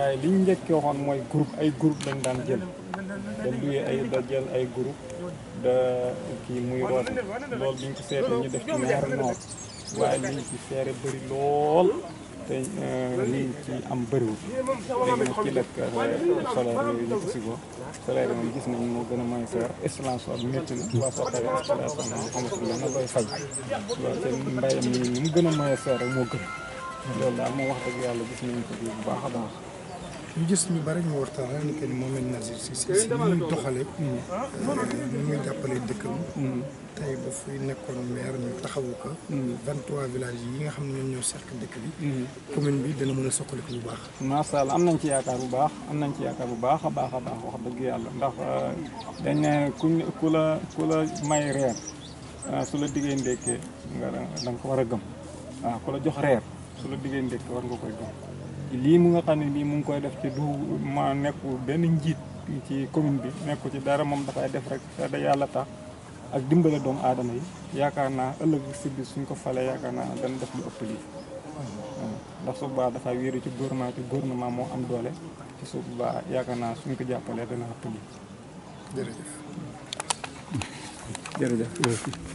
waaye li ñu njëkkee waxoon mooy ay groupe lañ daan jël da luye jël ay groupe da kii muy root loolu biñ ko seetee ñu def ci ñaari noor waaye liñ ci seere bëri lool te liñ ci am bëriwul léegi nag ci lekk solaire yooyu ñu ko sigoo solaire moom gis nañ moo gën a may seer installation bi métti na waa soo xawee installation moom amatul la na koy fay loolu te mbayam mi ni mu gën a maye seer rek moo gën loolu daal moom wax dëgg yàlla gis nañ ko bu baax a baax ñu gis ñu bari ñu waxtaan ni que ni moom it Nazir si ni muy doxalee. ni muy jàppalee dëkkam. tey ba fuy nekkoon maire ñu taxawu ko. 23 villages yi nga xam ne ñoom ñoo seq dëkk bi. commune bi dana mën a soqaliku bu baax. macha allah am nañ ci yaakaar bu baax am nañ ci yaakaar bu baax a baax a baax wax dëgg yàlla ndax dañ ne ku la may reer su la diggee ndékkee nga da nga ko war a gëm waaw ku la jox reer su la diggee ndékkee war nga koy gëm. lii mu nga xam ne lii mu ngi koy def ci du ma nekku benn njiit ci commune bi nekku ci dara moom dafay def rek da yàlla tax ak dimbale doomu aadama yi yaakaar naa ëllëg si biir suñ ko falee yaakaar naa dana def lu ëpp lii ndax su boobaa dafay wéeru ci gouvernement moo am doole ci su boobaa yaakaar naa suñ ko jàppalee dana ëpp lii. jërëjëf. jërëjëf.